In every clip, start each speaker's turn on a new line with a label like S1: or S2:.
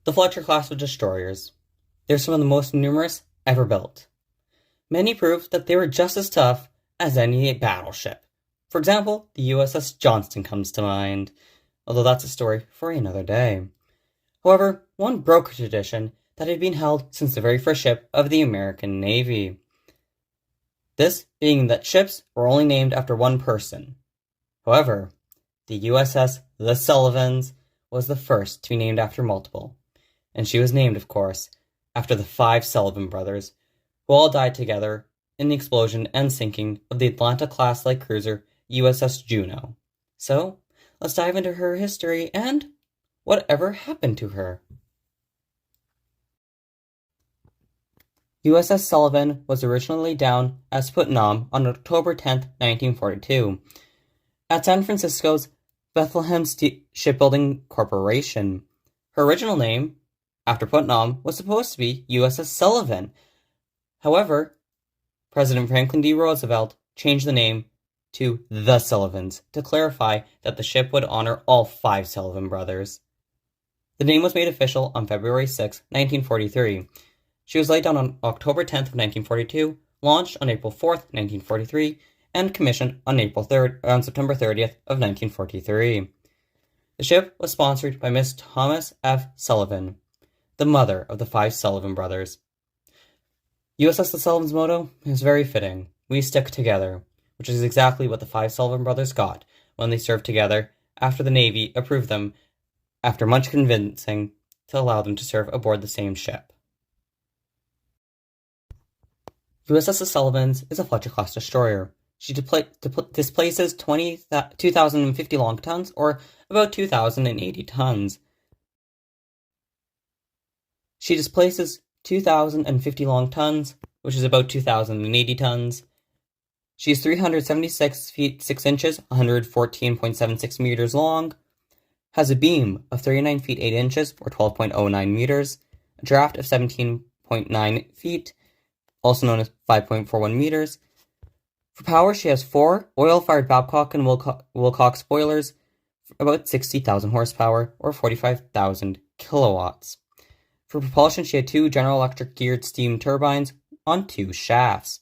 S1: The Fletcher class of destroyers. They're some of the most numerous ever built. Many prove that they were just as tough as any battleship. For example, the USS Johnston comes to mind, although that's a story for another day. However, one broke a tradition that had been held since the very first ship of the American Navy. This being that ships were only named after one person. However, the USS The Sullivans was the first to be named after multiple, and she was named, of course, after the 5 Sullivan brothers, who all died together in the explosion and sinking of the Atlanta-class light cruiser USS Juno. So, let's dive into her history and whatever happened to her. USS Sullivan was originally down as Putnam on October 10, 1942, at San Francisco's Bethlehem Shipbuilding Corporation. Her original name, after Putnam, was supposed to be USS Sullivan. However, President Franklin D. Roosevelt changed the name to The Sullivans to clarify that the ship would honor all 5 Sullivan brothers. The name was made official on February 6, 1943. She was laid down on October 10, 1942, launched on April 4, 1943, and commissioned on September 30th of 1943. The ship was sponsored by Miss Thomas F. Sullivan, the mother of the 5 Sullivan brothers. USS The Sullivan's motto is very fitting: "We stick together," which is exactly what the 5 Sullivan brothers got when they served together after the Navy approved them, after much convincing, to allow them to serve aboard the same ship. USS The Sullivans is a Fletcher-class destroyer. She displaces 2,050 long tons, or about 2,080 tons. She displaces 2,050 long tons, which is about 2,080 tons. She is 376 feet 6 inches, 114.76 meters long, has a beam of 39 feet 8 inches, or 12.09 meters, a draft of 17.9 feet, also known as 5.41 meters. For power, she has 4 oil-fired Babcock and Wilcox boilers, about 60,000 horsepower, or 45,000 kilowatts. For propulsion, she had 2 General Electric geared steam turbines on 2 shafts.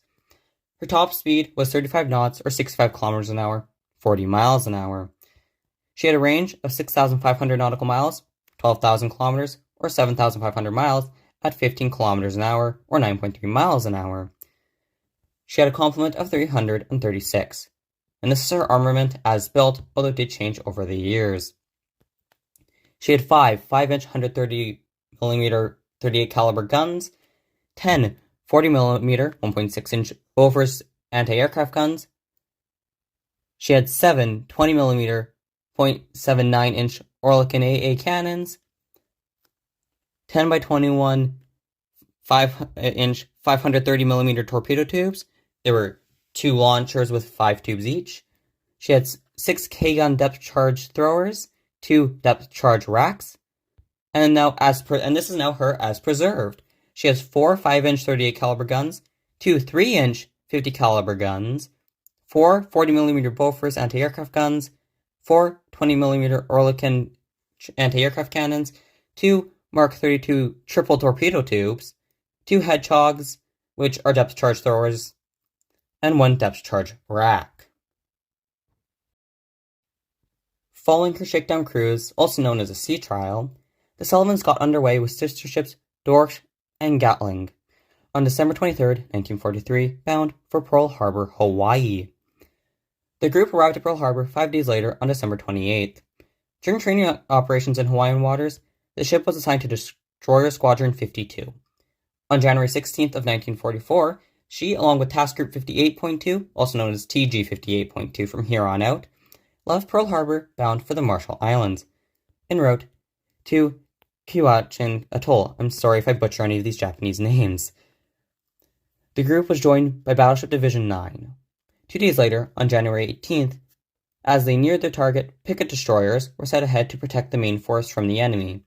S1: Her top speed was 35 knots, or 65 kilometers an hour, 40 miles an hour. She had a range of 6,500 nautical miles, 12,000 kilometers, or 7,500 miles, at 15 kilometers an hour, or 9.3 miles an hour. She had a complement of 336, and this is her armament as built, although it did change over the years. She had 5 5-inch 130mm 38 caliber guns, 10 40mm 1.6-inch Bofors anti-aircraft guns. She had 7 20mm 0.79-inch Oerlikon AA cannons, 10 by 21 5-inch 530mm torpedo tubes. There were 2 launchers with 5 tubes each. She had 6 K-gun depth charge throwers, 2 depth charge racks, and this is now her as preserved. She has 4 5-inch 38 caliber guns, 2 3-inch 50 caliber guns, 4 40mm Bofors anti-aircraft guns, 4 20mm Oerlikon anti-aircraft cannons, 2 Mark 32 triple torpedo tubes, 2 Hedgehogs, which are depth charge throwers, and 1 depth charge rack. Following her shakedown cruise, also known as a sea trial, the Sullivans got underway with sister ships Dorsch and Gatling on December 23, 1943, bound for Pearl Harbor, Hawaii. The group arrived at Pearl Harbor 5 days later on December 28th. During training operations in Hawaiian waters, the ship was assigned to Destroyer Squadron 52. On January 16th of 1944, she, along with Task Group 58.2, also known as TG 58.2 from here on out, left Pearl Harbor bound for the Marshall Islands, en route to Kiwachin Atoll. I'm sorry if I butcher any of these Japanese names. The group was joined by Battleship Division 9. 2 days later, on January 18th, as they neared their target, picket destroyers were set ahead to protect the main force from the enemy.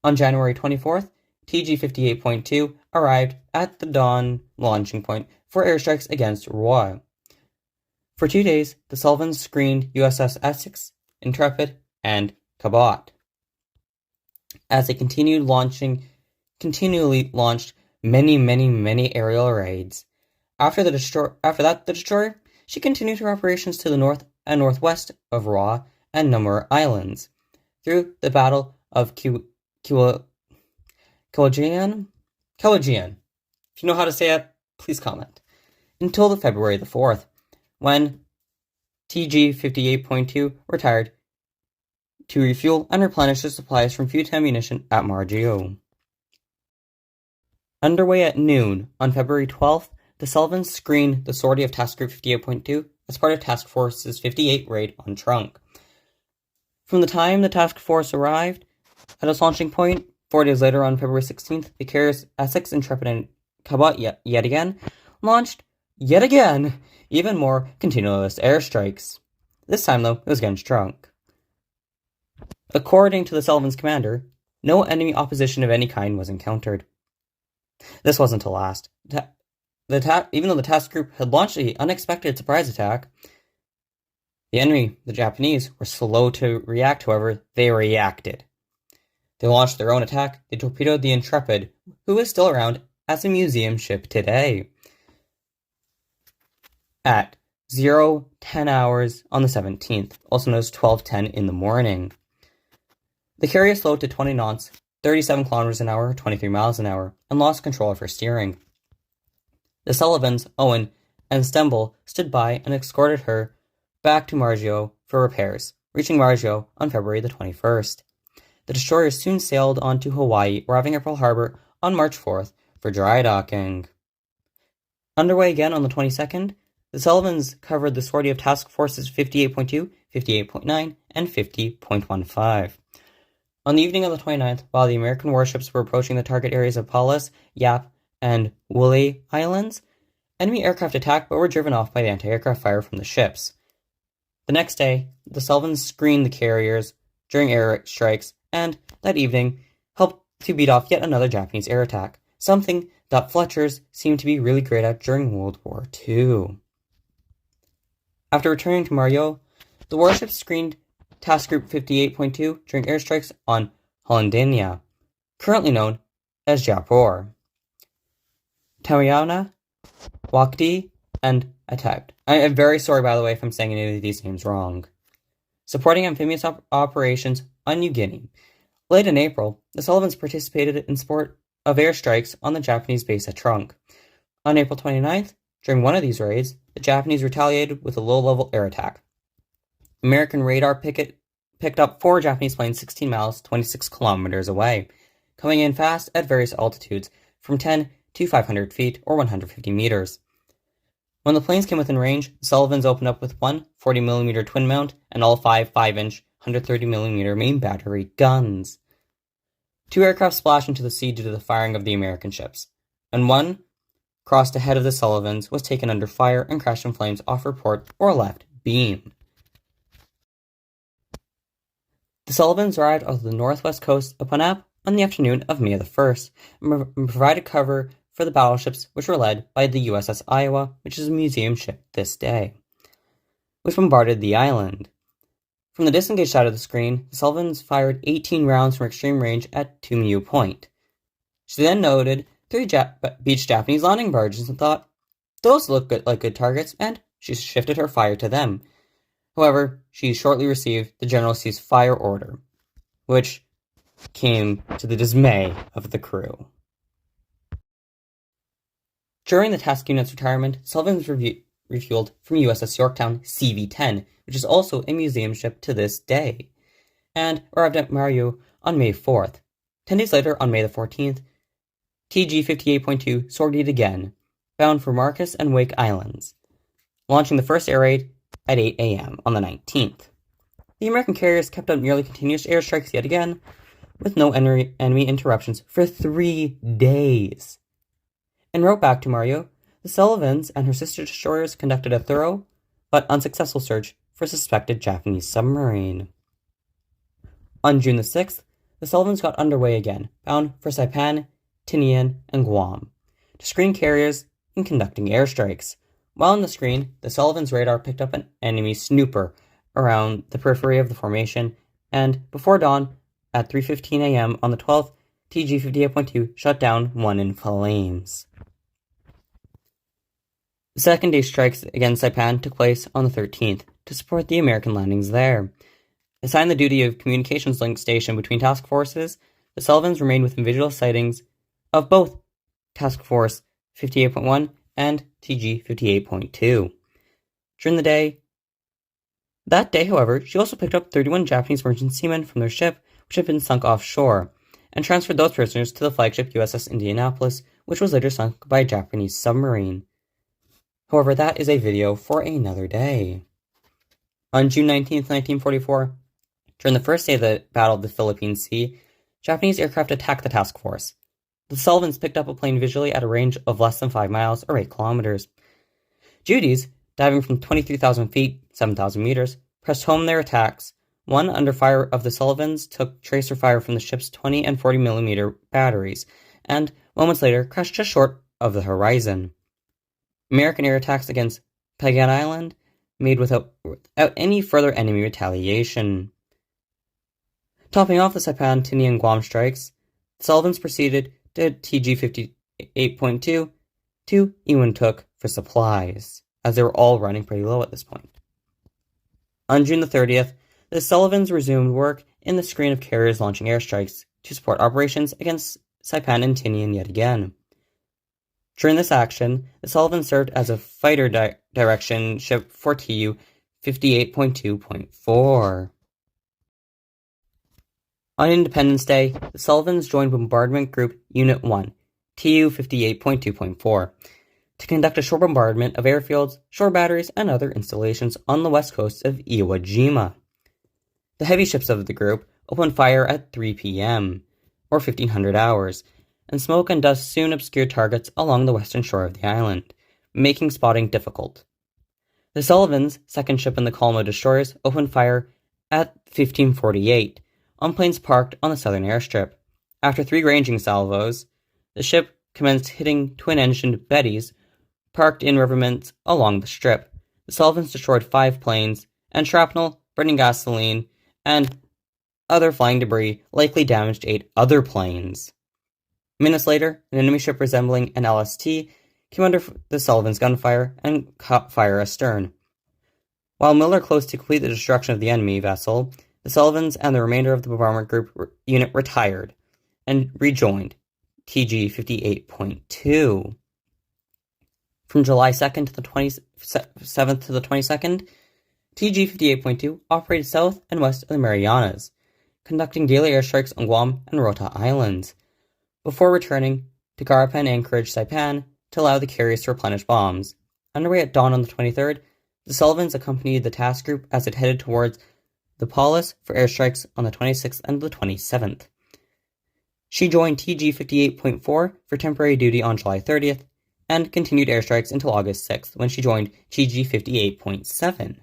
S1: On January 24th, TG 58.2 arrived at the Dawn launching point for airstrikes against Roy. For 2 days, the Sullivans screened USS Essex, Intrepid, and Cabot. as they continually launched many aerial raids. After that, the destroyer, she continued her operations to the north and northwest of Raw and Namur Islands, through the Battle of Kewajian. If you know how to say it, please comment. Until the February the 4th, when TG 58.2 retired to refuel and replenish the supplies from fuel ammunition at Margio. Underway at noon on February 12th, the Sullivans screened the sortie of Task Group 58.2 as part of Task Force's 58 raid on Trunk. From the time the task force arrived at its launching point, 4 days later on February 16th, the carriers Essex, Intrepid, and Cabot yet again launched, even more continuous airstrikes. This time, though, it was against Trunk. According to the Sullivans' commander, no enemy opposition of any kind was encountered. This wasn't to last. Even though the task group had launched an unexpected surprise attack, the enemy, the Japanese, were slow to react. However, they reacted. They launched their own attack. They torpedoed the Intrepid, who is still around as a museum ship today. At 0:10 hours on the 17th, also known as 12:10 in the morning, the carrier slowed to 20 knots, 37 kilometers an hour, 23 miles an hour, and lost control of her steering. The Sullivans, Owen, and Stemble stood by and escorted her back to Margio for repairs, reaching Margio on February the 21st. The destroyer soon sailed on to Hawaii, arriving at Pearl Harbor on March 4th for dry docking. Underway again on the 22nd, the Sullivans covered the sortie of Task Forces 58.2, 58.9, and 50.15. On the evening of the 29th, while the American warships were approaching the target areas of Paulus, Yap, and Wooley Islands, enemy aircraft attacked but were driven off by the anti-aircraft fire from the ships. The next day, the Sullivans screened the carriers during air strikes and, that evening, helped to beat off yet another Japanese air attack, something that Fletchers seemed to be really great at during World War II. After returning to Margio, the warships screened Task Group 58.2 during airstrikes on Hollandia, currently known as Japor, Tamiana, Wakti, and Attacked. I am very sorry, by the way, if I'm saying any of these names wrong. Supporting amphibious operations on New Guinea. Late in April, the Sullivans participated in support of airstrikes on the Japanese base at Trunk. On April 29th, during one of these raids, the Japanese retaliated with a low-level air attack. American radar picked up 4 Japanese planes 16 miles, 26 kilometers away, coming in fast at various altitudes from 10 to 500 feet or 150 meters. When the planes came within range, the Sullivans opened up with one 40mm twin mount and all 5 5-inch 130mm main battery guns. 2 aircraft splashed into the sea due to the firing of the American ships, and one crossed ahead of the Sullivans, was taken under fire and crashed in flames off her port or left beam. The Sullivans arrived off the northwest coast of Punap on the afternoon of May the 1st and provided cover for the battleships, which were led by the USS Iowa, which is a museum ship this day, which bombarded the island. From the disengaged side of the screen, the Sullivans fired 18 rounds from extreme range at Tumiu Point. She then noted 3 beached Japanese landing barges and thought, those look like good targets, and she shifted her fire to them. However, she shortly received the General ceasefire order, which came to the dismay of the crew. During the task unit's retirement, Sullivans refueled from USS Yorktown CV-10, which is also a museum ship to this day, and arrived at Margio on May 4th. 10 days later, on May the 14th, TG-58.2 sortied again, bound for Marcus and Wake Islands, launching the first air raid at 8 a.m. on the 19th. The American carriers kept up nearly continuous airstrikes yet again, with no enemy interruptions for 3 days. En route back to Margio, the Sullivans and her sister destroyers conducted a thorough but unsuccessful search for a suspected Japanese submarine. On June the 6th, the Sullivans got underway again, bound for Saipan, Tinian, and Guam, to screen carriers and conducting airstrikes. While on the screen, the Sullivans' radar picked up an enemy snooper around the periphery of the formation, and before dawn, at 3:15 a.m. on the 12th, TG-58.2 shot down one in flames. The second-day strikes against Saipan took place on the 13th to support the American landings there. Assigned the duty of communications link station between task forces, the Sullivans remained within visual sightings of both Task Force 58.1 and TG-58.2. During the day, however, she also picked up 31 Japanese merchant seamen from their ship, which had been sunk offshore, and transferred those prisoners to the flagship USS Indianapolis, which was later sunk by a Japanese submarine. However, that is a video for another day. On June 19, 1944, during the first day of the Battle of the Philippine Sea, Japanese aircraft attacked the task force. The Sullivans picked up a plane visually at a range of less than 5 miles or 8 kilometers. Judy's, diving from 23,000 feet, 7,000 meters, pressed home their attacks. One, under fire of the Sullivans, took tracer fire from the ship's 20 and 40 millimeter batteries, and, moments later, crashed just short of the horizon. American air attacks against Pagan Island made without any further enemy retaliation. Topping off the Saipan, Tinian, and Guam strikes, the Sullivans proceeded to TG-58.2 to Iwintuk for supplies, as they were all running pretty low at this point. On June the 30th, the Sullivans resumed work in the screen of carriers launching airstrikes to support operations against Saipan and Tinian yet again. During this action, the Sullivans served as a fighter direction ship for TU 58.2.4. On Independence Day, the Sullivans joined Bombardment Group Unit 1, TU 58.2.4, to conduct a shore bombardment of airfields, shore batteries, and other installations on the west coast of Iwo Jima. The heavy ships of the group opened fire at 3 p.m., or 1500 hours, and smoke and dust soon obscured targets along the western shore of the island, making spotting difficult. The Sullivans, second ship in the column of destroyers, opened fire at 1548 on planes parked on the southern airstrip. After 3 ranging salvos, the ship commenced hitting twin-engined Bettys parked in riverments along the strip. The Sullivans destroyed 5 planes, and shrapnel, burning gasoline, and other flying debris likely damaged 8 other planes. Minutes later, an enemy ship resembling an LST came under the Sullivans' gunfire and caught fire astern. While Miller close to complete the destruction of the enemy vessel, the Sullivans and the remainder of the bombardment group unit retired and rejoined TG-58.2. From July 2nd to the 27th to the 22nd, TG-58.2 operated south and west of the Marianas, conducting daily airstrikes on Guam and Rota Islands, before returning to Garapan Anchorage, Saipan, to allow the carriers to replenish bombs. Underway at dawn on the 23rd, the Sullivans accompanied the task group as it headed towards the Paulus for airstrikes on the 26th and the 27th. She joined TG-58.4 for temporary duty on July 30th, and continued airstrikes until August 6th, when she joined TG-58.7.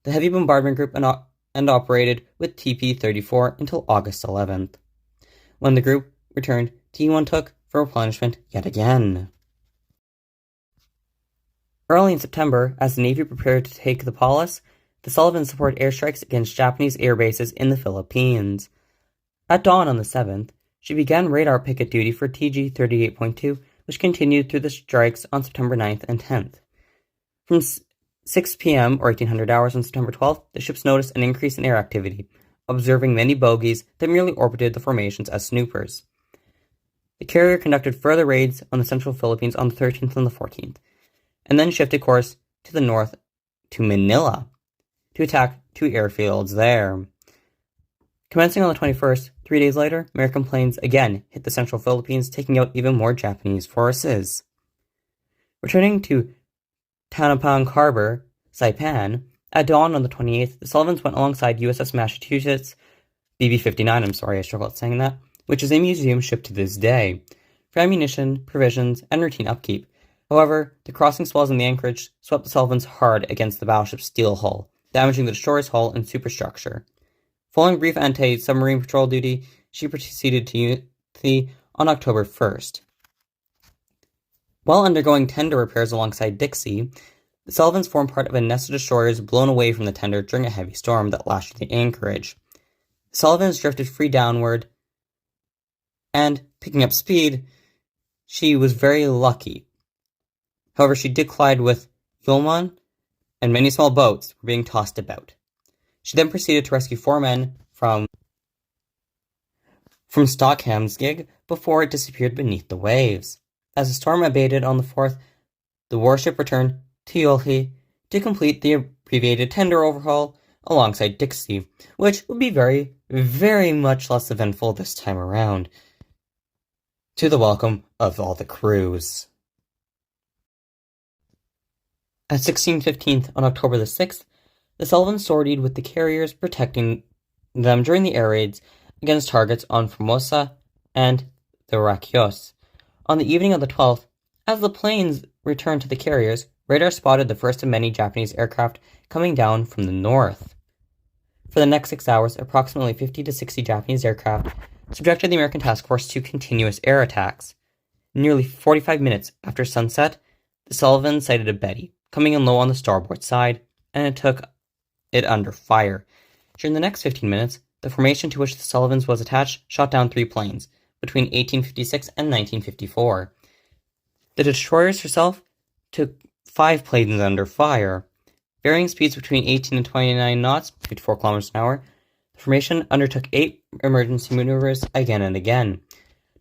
S1: The heavy bombardment group and operated with TP-34 until August 11th, when the group returned to Iwintuk for replenishment yet again. Early in September, as the Navy prepared to take the Paulus, the Sullivans supported airstrikes against Japanese air bases in the Philippines. At dawn on the 7th, she began radar picket duty for TG-38.2, which continued through the strikes on September 9th and 10th. From 6 p.m. or 1800 hours on September 12th, the ships noticed an increase in air activity, observing many bogies that merely orbited the formations as snoopers. The carrier conducted further raids on the central Philippines on the 13th and the 14th, and then shifted course to the north to Manila to attack 2 airfields there. Commencing on the 21st, 3 days later, American planes again hit the central Philippines, taking out even more Japanese forces. Returning to Tanapang Harbor, Saipan, at dawn on the 28th, the Sullivans went alongside USS Massachusetts, BB-59, I struggle at saying that, which is a museum ship to this day, for ammunition, provisions, and routine upkeep. However, the crossing swells in the anchorage swept the Sullivans hard against the battleship's steel hull, damaging the destroyer's hull and superstructure. Following brief anti-submarine patrol duty, she proceeded to Uthi on October 1st. While undergoing tender repairs alongside Dixie, the Sullivans formed part of a nest of destroyers blown away from the tender during a heavy storm that lashed the anchorage. Sullivans drifted free downward, and, picking up speed, she was very lucky. However, she did collide with Yulman, and many small boats were being tossed about. She then proceeded to rescue 4 men from Stockham's gig before it disappeared beneath the waves. As the storm abated on the 4th, the warship returned to Yulhi to complete the abbreviated tender overhaul alongside Dixie, which would be very, very much less eventful this time around, to the welcome of all the crews. At 16:15 on October the 6th, the Sullivans sortied with the carriers, protecting them during the air raids against targets on Formosa and the Rakios. On the evening of the 12th, as the planes returned to the carriers, radar spotted the first of many Japanese aircraft coming down from the north. For the next 6 hours, approximately 50 to 60 Japanese aircraft subjected the American task force to continuous air attacks. Nearly 45 minutes after sunset, the Sullivans sighted a Betty, coming in low on the starboard side, and it took it under fire. During the next 15 minutes, the formation to which the Sullivans was attached shot down 3 planes, between 1856 and 1954. The destroyers herself took 5 planes under fire. Varying speeds between 18 and 29 knots, 54 kilometers an hour, the formation undertook 8 emergency maneuvers again and again.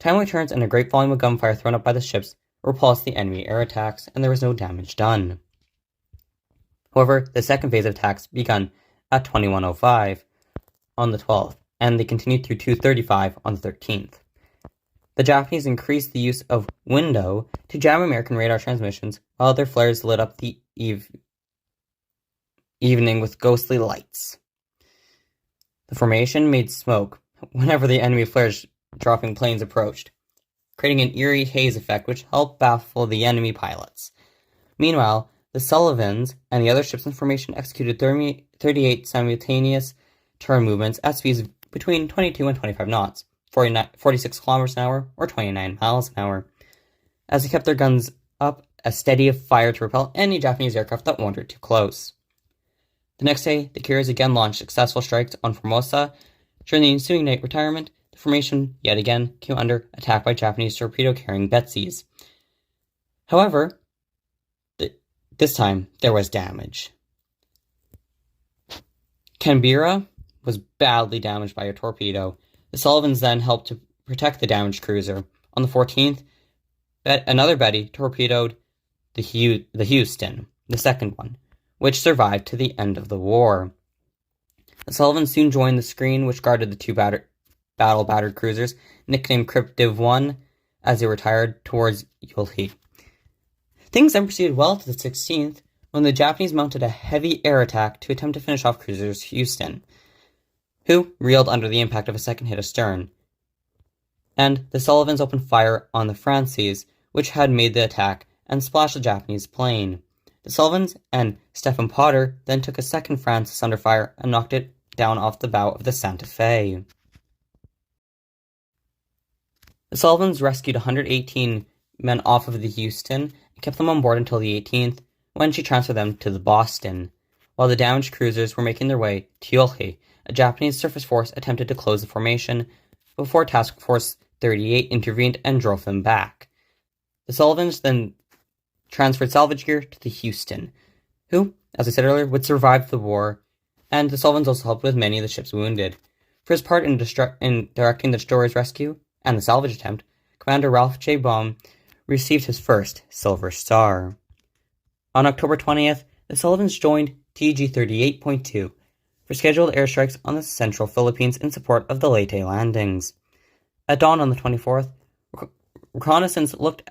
S1: Timely turns and a great volume of gunfire thrown up by the ships repulsed the enemy air attacks, and there was no damage done. However, the second phase of attacks began at 21:05 on the 12th, and they continued through 2:35 on the 13th. The Japanese increased the use of window to jam American radar transmissions, while their flares lit up the evening with ghostly lights. The formation made smoke whenever the enemy flares dropping planes approached, creating an eerie haze effect which helped baffle the enemy pilots. Meanwhile, the Sullivans and the other ships in formation executed 38 simultaneous turn movements at speeds between 22 and 25 knots, 46 kilometers an hour, or 29 miles an hour, as they kept their guns up, a steady fire to repel any Japanese aircraft that wandered too close. The next day, the carriers again launched successful strikes on Formosa. During the ensuing night retirement, the formation yet again came under attack by Japanese torpedo-carrying Betsies. However, this time there was damage. Canberra was badly damaged by a torpedo. The Sullivans then helped to protect the damaged cruiser. On the 14th, another Betty torpedoed the Houston, the second one, which survived to the end of the war. The Sullivans soon joined the screen which guarded the 2 battle-battered cruisers, nicknamed Crypt Div 1, as they retired towards Yulhi. Things then proceeded well to the 16th, when the Japanese mounted a heavy air attack to attempt to finish off cruisers Houston, who reeled under the impact of a second hit astern. And the Sullivans opened fire on the Frances, which had made the attack, and splashed the Japanese plane. The Sullivans and Stephen Potter then took a second Frances under fire and knocked it down off the bow of the Santa Fe. The Sullivans rescued 118 men off of the Houston and kept them on board until the 18th, when she transferred them to the Boston. While the damaged cruisers were making their way to Yulhi, a Japanese surface force attempted to close the formation before Task Force 38 intervened and drove them back. The Sullivans then transferred salvage gear to the Houston, who, as I said earlier, would survive the war, and the Sullivans also helped with many of the ship's wounded. For his part in directing the destroyer's rescue and the salvage attempt, Commander Ralph J. Baum received his first Silver Star. On October 20th, the Sullivans joined TG-38.2 for scheduled airstrikes on the central Philippines in support of the Leyte landings. At dawn on the 24th, reconnaissance looked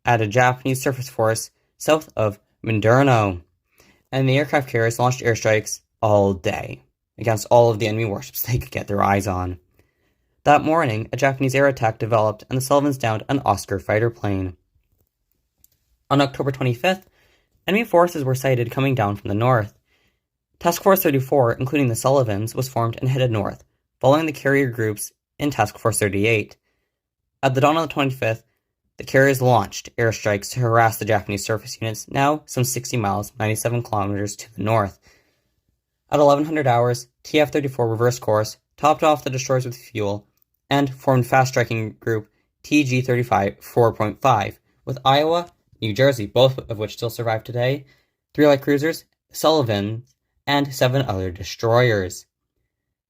S1: at a Japanese surface force south of Mindanao, and the aircraft carriers launched airstrikes all day against all of the enemy warships they could get their eyes on. That morning, a Japanese air attack developed, and the Sullivans downed an Oscar fighter plane. On October 25th, enemy forces were sighted coming down from the north. Task Force 34, including the Sullivans, was formed and headed north, following the carrier groups in Task Force 38. At the dawn of the 25th, the carriers launched airstrikes to harass the Japanese surface units, now some 60 miles, 97 kilometers to the north. At 1100 hours, TF-34 reversed course topped off the destroyers with fuel, and formed fast-striking group TG-35 4.5, with Iowa, New Jersey, both of which still survive today, 3 light cruisers, Sullivans, and 7 other destroyers.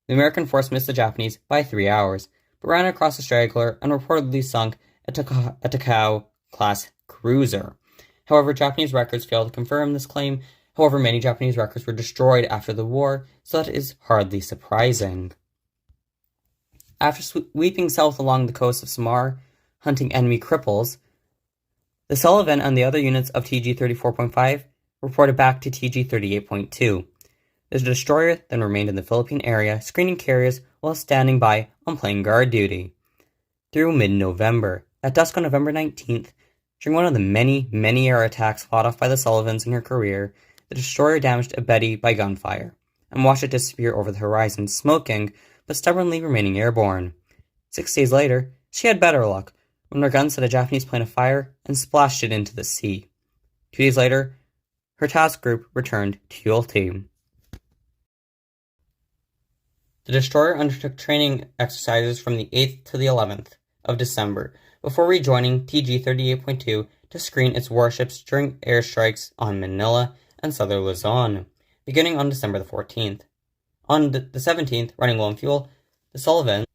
S1: The American force missed the Japanese by 3 hours, but ran across a straggler and reportedly sunk a Takao-class cruiser. However, Japanese records fail to confirm this claim. However, many Japanese records were destroyed after the war, so that is hardly surprising. After sweeping south along the coast of Samar, hunting enemy cripples, the Sullivan and the other units of TG-34.5 reported back to TG-38.2. The destroyer then remained in the Philippine area, screening carriers while standing by on plane guard duty. Through mid-November, at dusk on November 19th, during one of the many air attacks fought off by the Sullivans in her career, the destroyer damaged a Betty by gunfire, and watched it disappear over the horizon, smoking, but stubbornly remaining airborne. 6 days later, she had better luck, when her gun set a Japanese plane afire and splashed it into the sea. 2 days later, her task group returned to Ulte. The destroyer undertook training exercises from the 8th to the 11th of December, before rejoining TG-38.2 to screen its warships during airstrikes on Manila and southern Luzon, beginning on December the 14th. On the 17th, running low on fuel, the Sullivan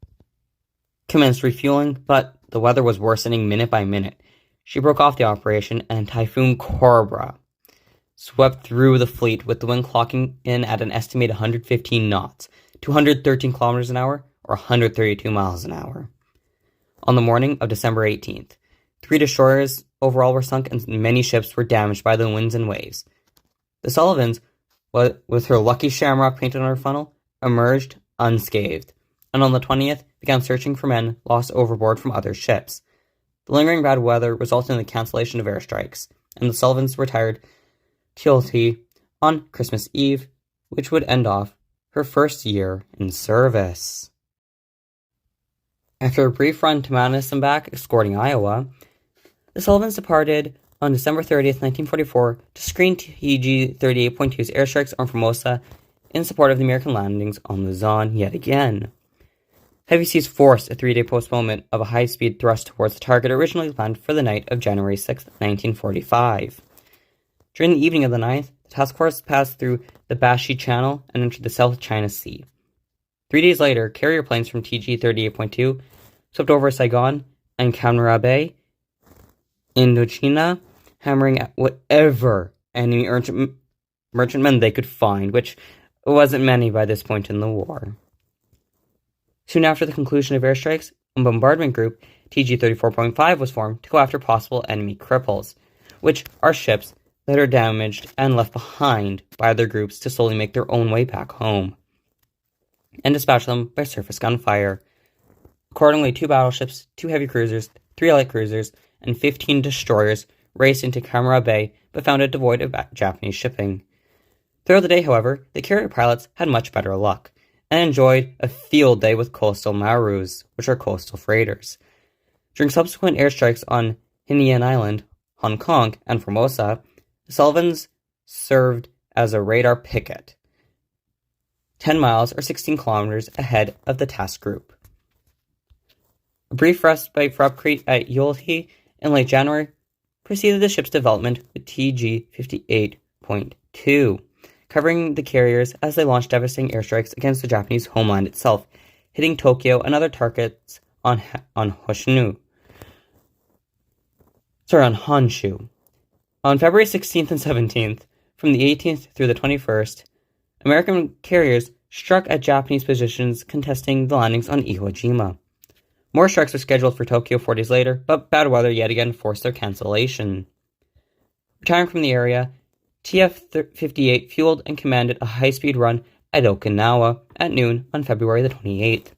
S1: commenced refueling, but the weather was worsening minute by minute. She broke off the operation, and Typhoon Cobra swept through the fleet, with the wind clocking in at an estimated 115 knots, 213 kilometers an hour, or 132 miles an hour. On the morning of December 18th, 3 destroyers overall were sunk and many ships were damaged by the winds and waves. The Sullivans, with her Lucky Shamrock painted on her funnel, emerged unscathed, and on the 20th began searching for men lost overboard from other ships. The lingering bad weather resulted in the cancellation of airstrikes, and the Sullivans retired to Ulte on Christmas Eve, which would end off her first year in service. After a brief run to Madison and back, escorting Iowa, the Sullivans departed on December 30th, 1944, to screen TG-38.2's airstrikes on Formosa in support of the American landings on Luzon yet again. Heavy seas forced a 3-day postponement of a high-speed thrust towards the target originally planned for the night of January 6, 1945. During the evening of the 9th, the task force passed through the Bashi Channel and entered the South China Sea. 3 days later, carrier planes from TG-38.2 swept over Saigon and Canberra Bay, Indochina, hammering at whatever enemy merchantmen they could find, which wasn't many by this point in the war. Soon after the conclusion of airstrikes, a bombardment group, TG-34.5, was formed to go after possible enemy cripples, which are ships that are damaged and left behind by other groups to slowly make their own way back home, and dispatch them by surface gunfire. Accordingly, 2 battleships, 2 heavy cruisers, 3 light cruisers, and 15 destroyers raced into Canberra Bay, but found it devoid of Japanese shipping. Throughout the day, however, the carrier pilots had much better luck, and enjoyed a field day with coastal Marus, which are coastal freighters. During subsequent airstrikes on Hinian Island, Hong Kong, and Formosa, the Sullivans served as a radar picket, 10 miles or 16 kilometers ahead of the task group. A brief respite for upgrade at Ulte in late January preceded the ship's development with TG-58.2, covering the carriers as they launched devastating airstrikes against the Japanese homeland itself, hitting Tokyo and other targets on Honshu. On February 16th and 17th, from the 18th through the 21st, American carriers struck at Japanese positions contesting the landings on Iwo Jima. More strikes were scheduled for Tokyo 4 days later, but bad weather yet again forced their cancellation. Retiring from the area, TF-58 fueled and commanded a high-speed run at Okinawa at noon on February the 28th.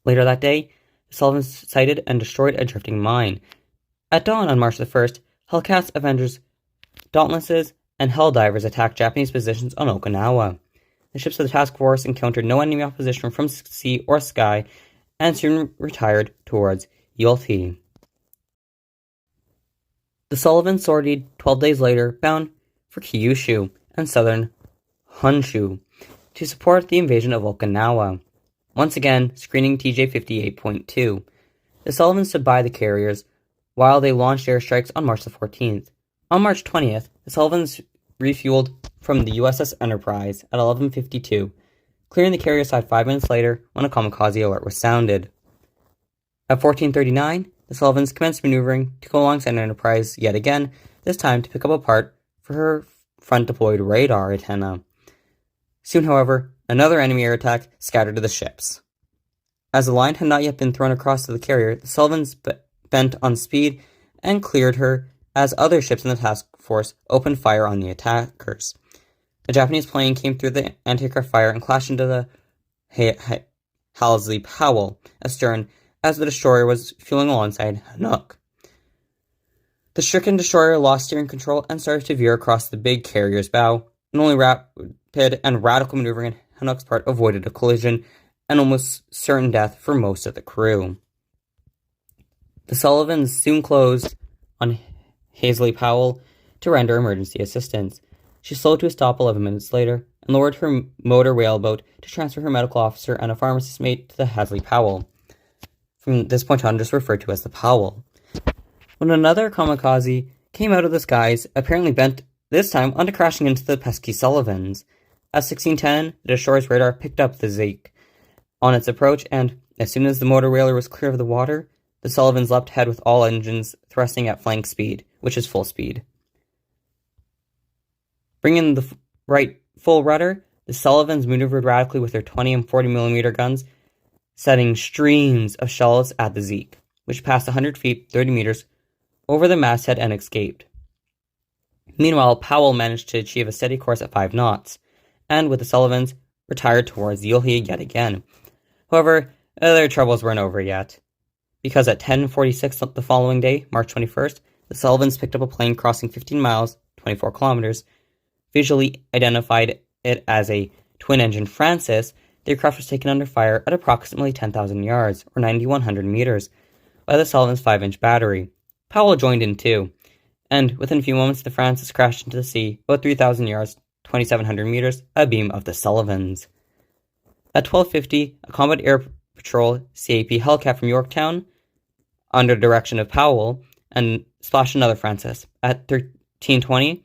S1: Later that day, the Sullivans sighted and destroyed a drifting mine. At dawn on March the 1st, Hellcats, Avengers, Dauntlesses, and Helldivers attacked Japanese positions on Okinawa. The ships of the task force encountered no enemy opposition from sea or sky, and soon retired towards Ulte. The Sullivans sortied 12 days later, bound for Kyushu and southern Honshu, to support the invasion of Okinawa. once again screening TJ-58.2. The Sullivans stood by the carriers while they launched airstrikes on March the 14th. On March 20th, the Sullivans refueled from the USS Enterprise at 11:52, clearing the carrier side 5 minutes later when a kamikaze alert was sounded. At 14:39, the Sullivans commenced maneuvering to go alongside Enterprise yet again, this time to pick up a part for her front-deployed radar antenna. Soon, however, another enemy air attack scattered the ships. As the line had not yet been thrown across to the carrier, the Sullivans bent on speed and cleared her as other ships in the task force opened fire on the attackers. A Japanese plane came through the anti-aircraft fire and clashed into the Halsey Powell astern as the destroyer was fueling alongside Chinook. The stricken destroyer lost steering control and started to veer across the big carrier's bow, and only rapid and radical maneuvering on Chinook's part avoided a collision and almost certain death for most of the crew. The Sullivans soon closed on Halsey Powell to render emergency assistance. She slowed to a stop 11 minutes later and lowered her motor whaleboat to transfer her medical officer and a pharmacist mate to the Halsey Powell. From this point on, just referred to as the Powell. When another kamikaze came out of the skies, apparently bent this time onto crashing into the pesky Sullivans. At 16:10, the destroyer's radar picked up the Zeke on its approach, and as soon as the motor whaler was clear of the water, the Sullivans leapt ahead with all engines thrusting at flank speed, which is full speed. Bringing the right full rudder, the Sullivans maneuvered radically with their 20 and 40 millimeter guns, setting streams of shells at the Zeke, which passed 100 feet, 30 meters, over the masthead and escaped. Meanwhile, Powell managed to achieve a steady course at 5 knots, and with the Sullivans, retired towards Yulhi yet again. However, their troubles weren't over yet, because at 10:46 the following day, March 21st, the Sullivans picked up a plane crossing 15 miles, 24 kilometers, visually identified it as a twin-engine Francis. The aircraft was taken under fire at approximately 10,000 yards, or 9,100 meters, by the Sullivans' 5-inch battery. Powell joined in too, and within a few moments the Francis crashed into the sea, about 3,000 yards, 2,700 meters, abeam of the Sullivans. At 12:50, a Combat Air Patrol CAP Hellcat from Yorktown, under direction of Powell, and splashed another Francis. At 13:20,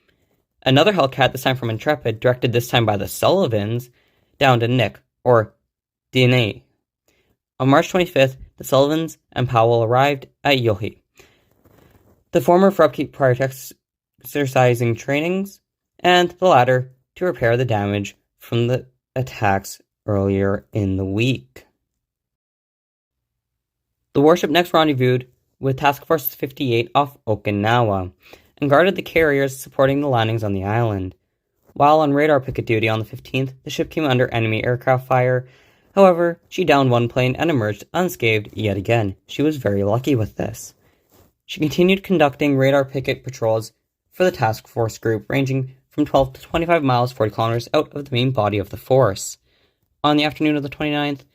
S1: another Hellcat, this time from Intrepid, directed this time by the Sullivans, downed a Nick, or DNA. On March 25th, the Sullivans and Powell arrived at Yulhi. The former for upkeep prior to exercising trainings, and the latter to repair the damage from the attacks earlier in the week. The warship next rendezvoused with Task Force 58 off Okinawa, and guarded the carriers supporting the landings on the island. While on radar picket duty on the 15th, the ship came under enemy aircraft fire. However, she downed one plane and emerged unscathed yet again. She was very lucky with this. She continued conducting radar picket patrols for the task force group, ranging from 12 to 25 miles, 40 kilometers out of the main body of the force. On the afternoon of the 29th,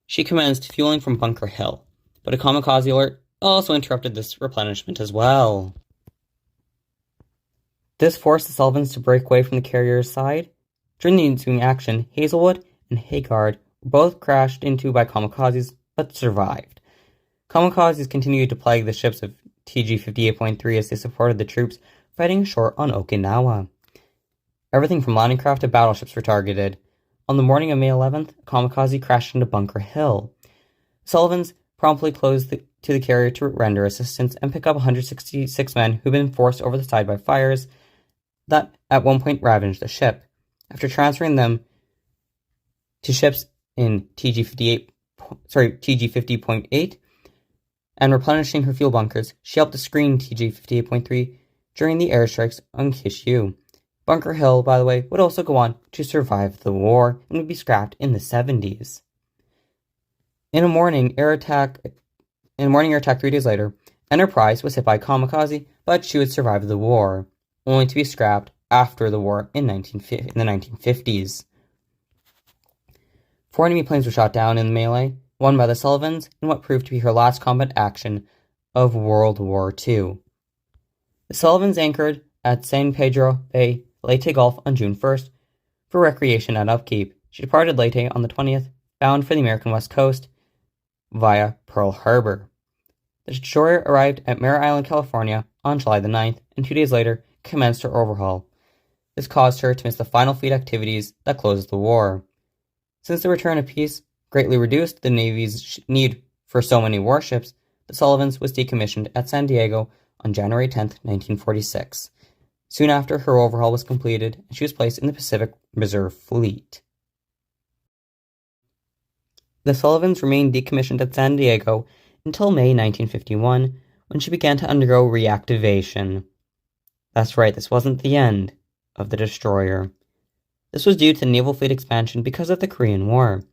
S1: she commenced fueling from Bunker Hill, but a kamikaze alert also interrupted this replenishment as well. This forced the Sullivans to break away from the carrier's side. During the ensuing action, Hazelwood and Haggard were both crashed into by kamikazes, but survived. Kamikazes continued to plague the ships of TG-58.3 as they supported the troops fighting ashore on Okinawa. Everything from landing craft to battleships were targeted. On the morning of May 11th, a kamikaze crashed into Bunker Hill. Sullivans promptly closed to the carrier to render assistance and pick up 166 men who had been forced over the side by fires that at one point ravaged the ship. After transferring them to ships in TG-50.8 and replenishing her fuel bunkers, she helped to screen TG-58.3 during the airstrikes on Kishu. Bunker Hill, by the way, would also go on to survive the war and would be scrapped in the 70s. In a morning air attack 3 days later, Enterprise was hit by a kamikaze, but she would survive the war, only to be scrapped after the war in the 1950s. 4 enemy planes were shot down in the melee, one by the Sullivans, in what proved to be her last combat action of World War II. The Sullivans anchored at San Pedro Bay, Leyte Gulf on June 1st for recreation and upkeep. She departed Leyte on the 20th bound for the American West Coast via Pearl Harbor. The destroyer arrived at Mare Island, California on July the 9th, and 2 days later commenced her overhaul. This caused her to miss the final fleet activities that closed the war. Since the return of peace greatly reduced the Navy's need for so many warships, the Sullivans was decommissioned at San Diego on January 10, 1946. Soon after, her overhaul was completed, and she was placed in the Pacific Reserve Fleet. The Sullivans remained decommissioned at San Diego until May 1951, when she began to undergo reactivation. That's right, this wasn't the end of the destroyer. This was due to naval fleet expansion because of the Korean War.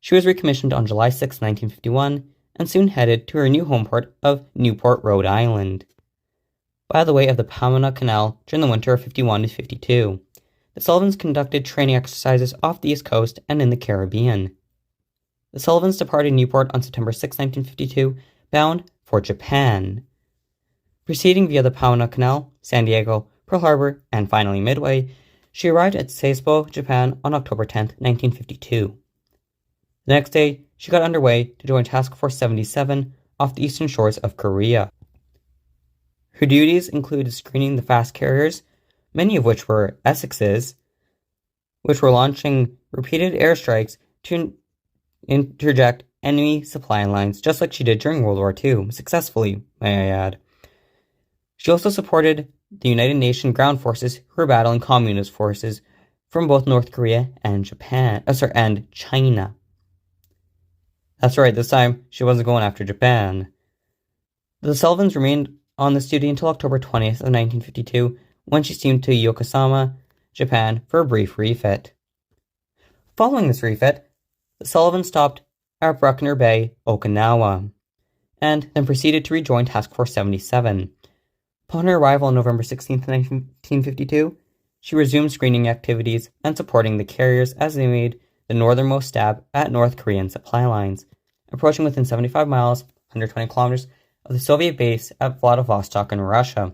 S1: She was recommissioned on July 6, 1951, and soon headed to her new home port of Newport, Rhode Island. By the way of the Panama Canal during the winter of 51 to 52, the Sullivans conducted training exercises off the East Coast and in the Caribbean. The Sullivans departed Newport on September 6, 1952, bound for Japan. Proceeding via the Panama Canal, San Diego, Pearl Harbor, and finally Midway, she arrived at Sasebo, Japan on October 10, 1952. The next day, she got underway to join Task Force 77 off the eastern shores of Korea. Her duties included screening the fast carriers, many of which were Essexes, which were launching repeated airstrikes to interject enemy supply lines, just like she did during World War II, successfully, may I add. She also supported the United Nations ground forces who were battling communist forces from both North Korea and China. That's right, this time she wasn't going after Japan. The Sullivans remained on this duty until October 20th of 1952, when she steamed to Yokosuka, Japan, for a brief refit. Following this refit, the Sullivans stopped at Bruckner Bay, Okinawa, and then proceeded to rejoin Task Force 77. Upon her arrival on November 16, 1952, she resumed screening activities and supporting the carriers as they made the northernmost stab at North Korean supply lines, approaching within 75 miles, 120 kilometers, of the Soviet base at Vladivostok in Russia.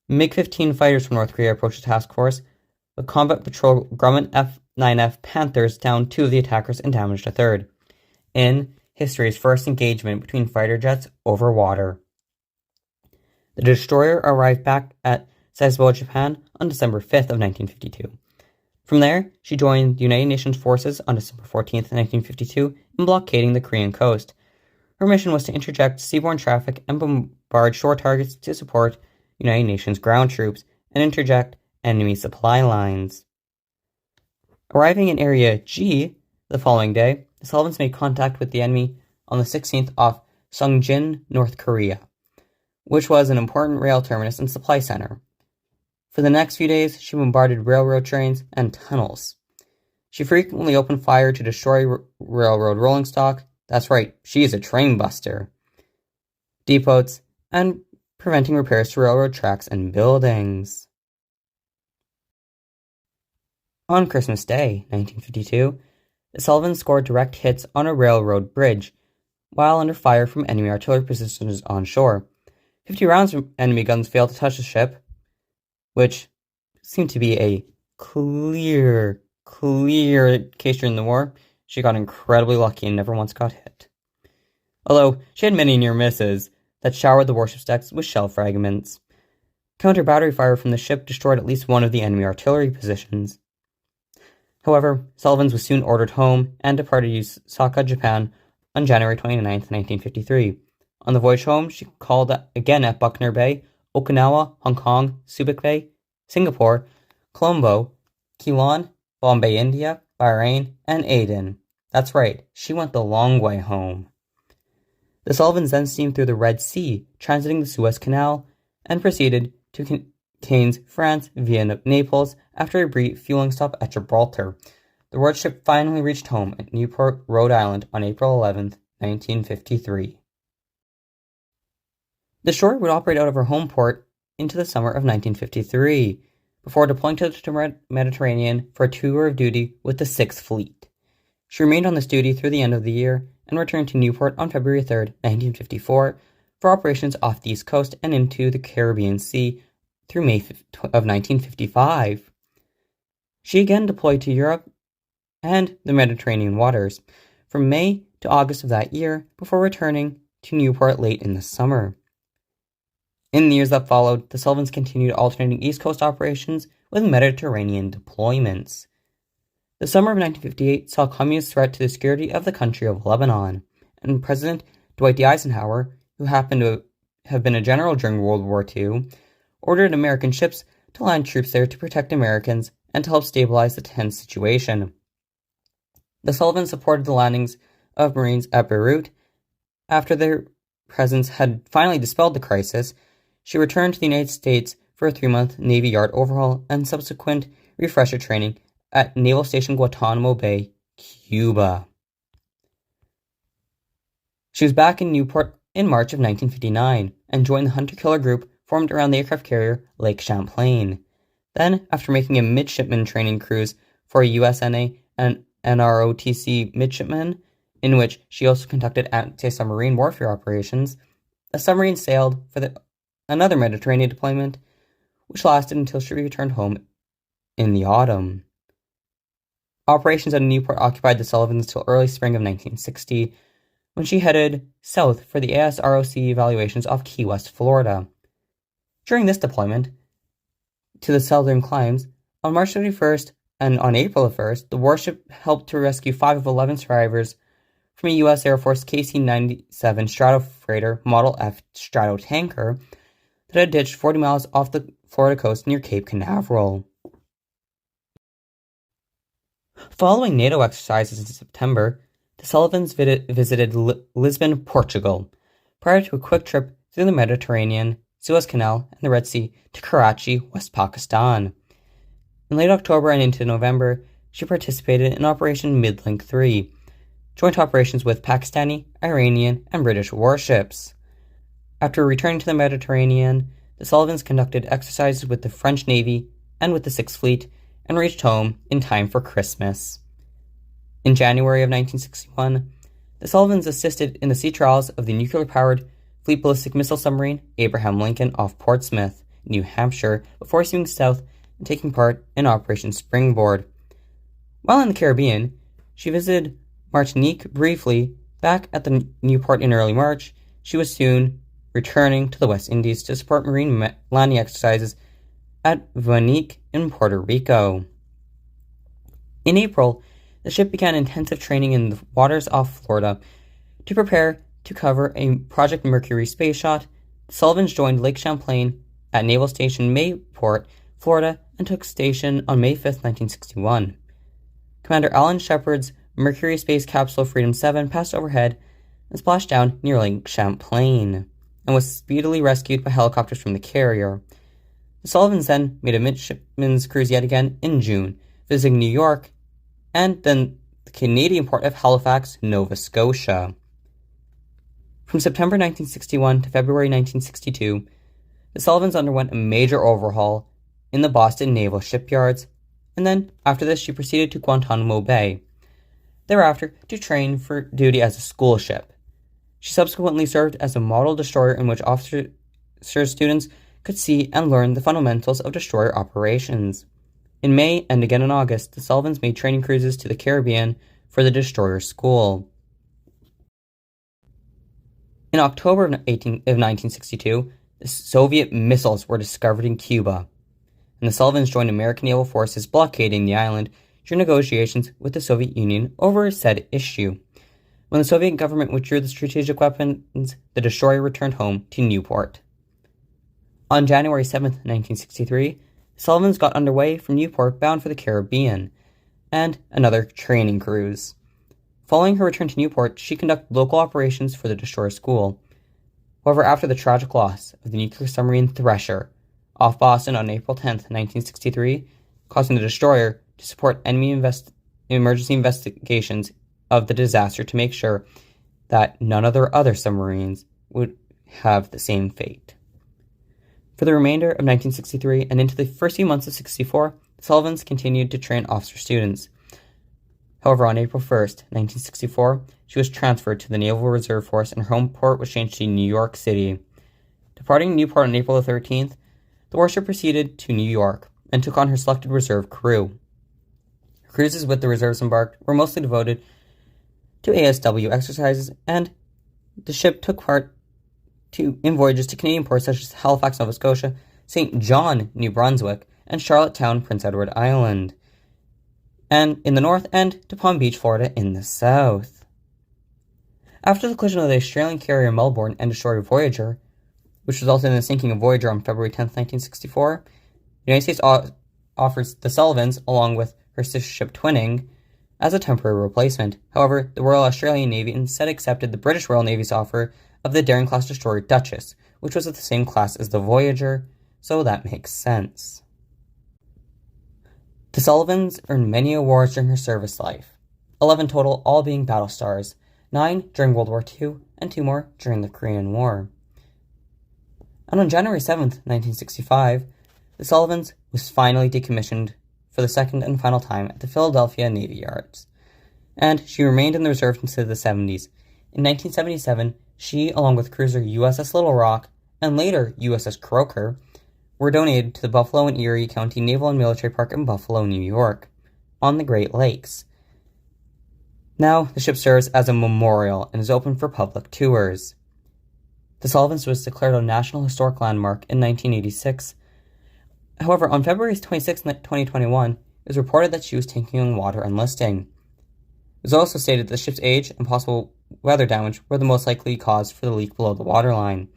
S1: MiG-15 fighters from North Korea approached the task force, with combat patrol Grumman F-9F Panthers downed 2 of the attackers and damaged a third, in history's first engagement between fighter jets over water. The destroyer arrived back at Sasebo, Japan on December 5th of 1952. From there, she joined the United Nations forces on December 14th, 1952, in blockading the Korean coast. Her mission was to interject seaborne traffic and bombard shore targets to support United Nations ground troops and interject enemy supply lines. Arriving in Area G the following day, the Sullivans made contact with the enemy on the 16th off Sungjin, North Korea, which was an important rail terminus and supply center. For the next few days, she bombarded railroad trains and tunnels. She frequently opened fire to destroy railroad rolling stock. That's right, she is a train buster. Depots, and preventing repairs to railroad tracks and buildings. On Christmas Day, 1952, the Sullivans scored direct hits on a railroad bridge, while under fire from enemy artillery positions on shore. 50 rounds from enemy guns failed to touch the ship, which seemed to be a clear case during the war. She got incredibly lucky and never once got hit. Although she had many near misses that showered the warship's decks with shell fragments. Counter-battery fire from the ship destroyed at least one of the enemy artillery positions. However, Sullivans was soon ordered home and departed Yokosuka, Japan on January 29, 1953. On the voyage home, she called again at Bruckner Bay, Okinawa, Hong Kong, Subic Bay, Singapore, Colombo, Ceylon, Bombay, India, Bahrain, and Aden. That's right, she went the long way home. The Sullivans then steamed through the Red Sea, transiting the Suez Canal, and proceeded to Cannes, France, via Naples, after a brief fueling stop at Gibraltar. The warship finally reached home at Newport, Rhode Island on April 11, 1953. The destroyer would operate out of her home port into the summer of 1953, before deploying to the Mediterranean for a tour of duty with the 6th Fleet. She remained on this duty through the end of the year and returned to Newport on February 3, 1954, for operations off the East Coast and into the Caribbean Sea through May of 1955. She again deployed to Europe and the Mediterranean waters from May to August of that year before returning to Newport late in the summer. In the years that followed, the Sullivans continued alternating East Coast operations with Mediterranean deployments. The summer of 1958 saw a communist threat to the security of the country of Lebanon, and President Dwight D. Eisenhower, who happened to have been a general during World War II, ordered American ships to land troops there to protect Americans and to help stabilize the tense situation. The Sullivans supported the landings of Marines at Beirut. After their presence had finally dispelled the crisis, she returned to the United States for a 3-month Navy Yard overhaul and subsequent refresher training at Naval Station Guantanamo Bay, Cuba. She was back in Newport in March of 1959 and joined the hunter-killer group formed around the aircraft carrier Lake Champlain. Then, after making a midshipman training cruise for a USNA and NROTC midshipman, in which she also conducted anti-submarine warfare operations, the submarine sailed for another Mediterranean deployment, which lasted until she returned home in the autumn. Operations at Newport occupied the Sullivans till early spring of 1960, when she headed south for the ASROC evaluations off Key West, Florida. During this deployment to the southern climes, on March 31st and on April 1st, the warship helped to rescue 5 of 11 survivors from a U.S. Air Force KC-97 Stratofreighter Model F Stratotanker that had ditched 40 miles off the Florida coast near Cape Canaveral. Following NATO exercises in September, the Sullivans visited Lisbon, Portugal, prior to a quick trip through the Mediterranean, Suez Canal, and the Red Sea to Karachi, West Pakistan. In late October and into November, she participated in Operation Midlink 3, joint operations with Pakistani, Iranian, and British warships. After returning to the Mediterranean, the Sullivans conducted exercises with the French Navy and with the Sixth Fleet and reached home in time for Christmas. In January of 1961, the Sullivans assisted in the sea trials of the nuclear-powered fleet ballistic missile submarine Abraham Lincoln off Portsmouth, New Hampshire, before steaming south and taking part in Operation Springboard. While in the Caribbean, she visited Martinique briefly. Back at the Newport in early March, she was soon returning to the West Indies to support marine landing exercises at Vunique in Puerto Rico. In April, the ship began intensive training in the waters off Florida to prepare to cover a Project Mercury space shot. The Sullivans joined Lake Champlain at Naval Station Mayport, Florida, and took station on May 5, 1961. Commander Alan Shepard's Mercury space capsule Freedom 7 passed overhead and splashed down near Lake Champlain, and was speedily rescued by helicopters from the carrier. The Sullivans then made a midshipman's cruise yet again in June, visiting New York, and then the Canadian port of Halifax, Nova Scotia. From September 1961 to February 1962, the Sullivans underwent a major overhaul in the Boston naval shipyards, and then after this she proceeded to Guantanamo Bay, thereafter to train for duty as a school ship. She subsequently served as a model destroyer in which officer students could see and learn the fundamentals of destroyer operations. In May and again in August, the Sullivans made training cruises to the Caribbean for the destroyer school. In October of 1962, the Soviet missiles were discovered in Cuba, and the Sullivans joined American naval forces blockading the island during negotiations with the Soviet Union over said issue. When the Soviet government withdrew the strategic weapons, the destroyer returned home to Newport. On January 7, 1963, the Sullivans got underway from Newport bound for the Caribbean, and another training cruise. Following her return to Newport, she conducted local operations for the destroyer school. However, after the tragic loss of the nuclear submarine Thresher off Boston on April 10, 1963, causing the destroyer to support enemy emergency investigations of the disaster to make sure that none of their other submarines would have the same fate. For the remainder of 1963 and into the first few months of 64, the Sullivans continued to train officer students. However, on April 1, 1964, she was transferred to the Naval Reserve Force and her home port was changed to New York City. Departing Newport on April 13th, the warship proceeded to New York and took on her selected reserve crew. Cruises with the reserves embarked were mostly devoted to ASW exercises, and the ship took part in voyages to Canadian ports such as Halifax, Nova Scotia, St. John, New Brunswick, and Charlottetown, Prince Edward Island, and in the north, and to Palm Beach, Florida in the south. After the collision of the Australian carrier Melbourne and destroyer Voyager, which resulted in the sinking of Voyager on February 10, 1964, the United States offers the Sullivans, along with her sister ship Twinning, as a temporary replacement. However, the Royal Australian Navy instead accepted the British Royal Navy's offer of the Daring-class destroyer Duchess, which was of the same class as the Voyager, so that makes sense. The Sullivans earned many awards during her service life, 11 total, all being battle stars, 9 during World War II, and 2 more during the Korean War. And on January 7, 1965, the Sullivans was finally decommissioned for the second and final time at the Philadelphia Navy Yards, and she remained in the reserve until the 70s. In 1977, she, along with cruiser USS Little Rock and later USS Croker, were donated to the Buffalo and Erie County Naval and Military Park in Buffalo, New York, on the Great Lakes. Now, the ship serves as a memorial and is open for public tours. The Sullivans was declared a National Historic Landmark in 1986. However, on February 26, 2021, it was reported that she was taking on water enlisting. It was also stated that the ship's age and possible weather damage were the most likely cause for the leak below the waterline.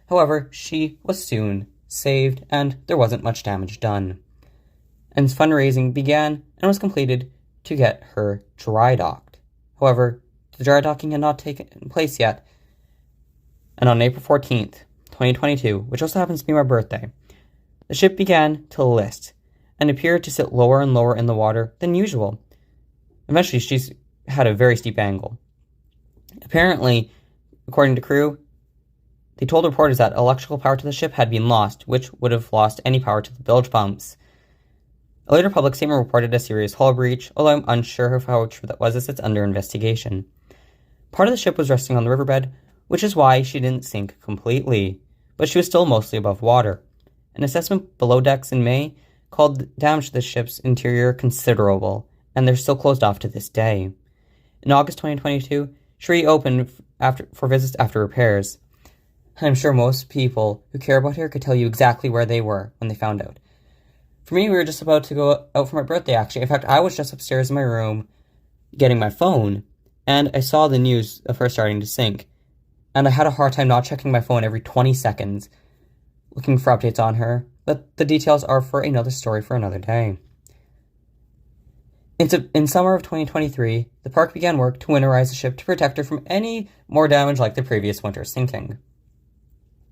S1: However, she was soon saved, and there wasn't much damage done. And fundraising began and was completed to get her dry docked. However, the dry docking had not taken place yet, and on April 14th, 2022, which also happens to be my birthday, the ship began to list and appeared to sit lower and lower in the water than usual. Eventually, she's had a very steep angle. Apparently, according to crew, they told reporters that electrical power to the ship had been lost, which would have lost any power to the bilge pumps. A later public statement reported a serious hull breach, although I'm unsure of how true that was, as it's under investigation. Part of the ship was resting on the riverbed, which is why she didn't sink completely, but she was still mostly above water. An assessment below decks in May called the damage to the ship's interior considerable, and they're still closed off to this day. In August 2022, she reopened for visits after repairs. I'm sure most people who care about her could tell you exactly where they were when they found out. For me, we were just about to go out for my birthday, actually. In fact, I was just upstairs in my room getting my phone, and I saw the news of her starting to sink. And I had a hard time not checking my phone every 20 seconds, looking for updates on her, but the details are for another story for another day. In summer of 2023, the park began work to winterize the ship to protect her from any more damage like the previous winter's sinking.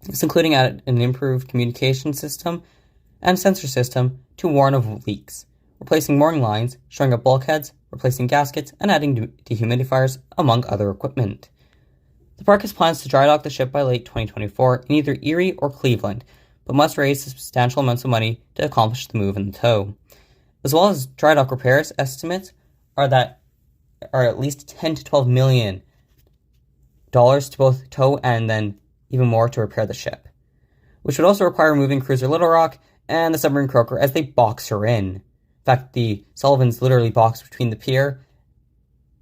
S1: This including an improved communication system and sensor system to warn of leaks, replacing mooring lines, shoring up bulkheads, replacing gaskets, and adding dehumidifiers, among other equipment. The park has plans to dry dock the ship by late 2024 in either Erie or Cleveland, but must raise substantial amounts of money to accomplish the move in tow. As well as dry dock repairs, estimates are at least $10 to $12 million to both tow and then even more to repair the ship, which would also require removing cruiser Little Rock and the submarine Croker as they box her in. In fact, the Sullivans literally box between the pier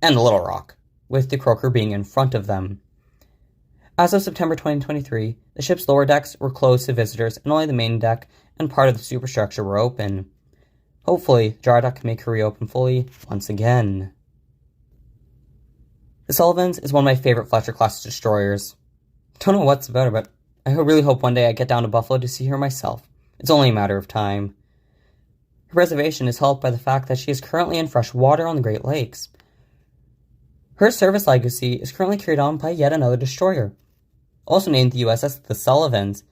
S1: and the Little Rock, with the Croker being in front of them. As of September 2023, the ship's lower decks were closed to visitors and only the main deck and part of the superstructure were open. Hopefully, the dry dock can make her reopen fully once again. The Sullivans is one of my favorite Fletcher-class destroyers. Don't know what's about her, but I really hope one day I get down to Buffalo to see her myself. It's only a matter of time. Her preservation is helped by the fact that she is currently in fresh water on the Great Lakes. Her service legacy is currently carried on by yet another destroyer, also named the USS The Sullivans.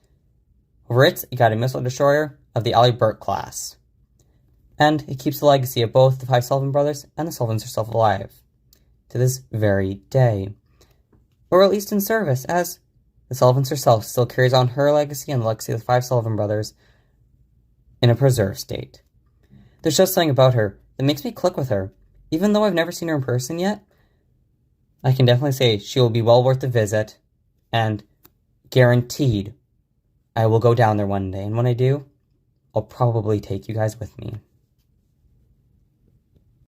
S1: Over it got a missile destroyer of the Ally Burke class. And it keeps the legacy of both the 5 Sullivan brothers and the Sullivans herself alive to this very day. Or at least in service, as the Sullivans herself still carries on her legacy and the legacy of the 5 Sullivan brothers in a preserved state. There's just something about her that makes me click with her. Even though I've never seen her in person yet, I can definitely say she will be well worth the visit, and guaranteed I will go down there one day, and when I do, I'll probably take you guys with me.